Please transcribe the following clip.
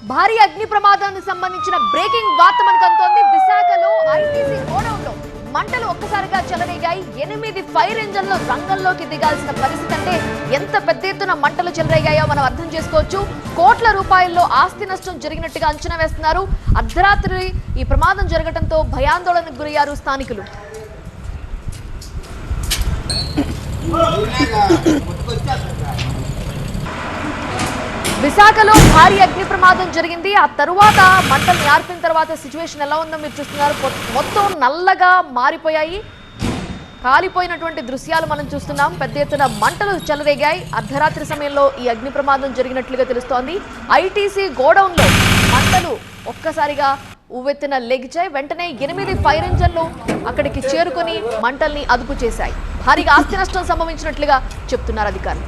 భారీ అగ్ని ప్రమాదానికి సంబంధించిన బ్రేకింగ్ వార్త మనకు అందుతోంది. విశాఖలో ఐటీసీ గోడౌన్లో మంటలు ఒక్కసారిగా చెలరేగాయి. 8 ఫైర్ ఇంజన్లు రంగంలోకి దిగాల్సిన పరిస్థితి. అంటే ఎంత పెద్ద ఎత్తున మంటలు చెలరేగాయో మనం అర్థం చేసుకోవచ్చు. కోట్ల రూపాయల్లో ఆస్తి నష్టం జరిగినట్టుగా అంచనా వేస్తున్నారు. అర్ధరాత్రి ఈ ప్రమాదం జరగడంతో భయాందోళనకు గురయ్యారు స్థానికులు. విశాఖలో భారీ అగ్ని ప్రమాదం జరిగింది. ఆ తరువాత మంటలు ఆర్పిన తర్వాత సిచ్యువేషన్ ఎలా ఉందో మీరు చూస్తున్నారు. మొత్తం నల్లగా మారిపోయాయి. కాలిపోయినటువంటి దృశ్యాలు మనం చూస్తున్నాం. పెద్ద ఎత్తున మంటలు చెలరేగాయి. అర్ధరాత్రి సమయంలో ఈ అగ్ని ప్రమాదం జరిగినట్లుగా తెలుస్తోంది. ఐటీసీ గోడౌన్లో మంటలు ఒక్కసారిగా ఉవ్వెత్తున లెగిచాయి. వెంటనే 8 ఫైర్ ఇంజన్లు అక్కడికి చేరుకుని మంటల్ని అదుపు చేశాయి. భారీగా ఆస్తి నష్టం సంభవించినట్లుగా చెప్తున్నారు అధికారులు.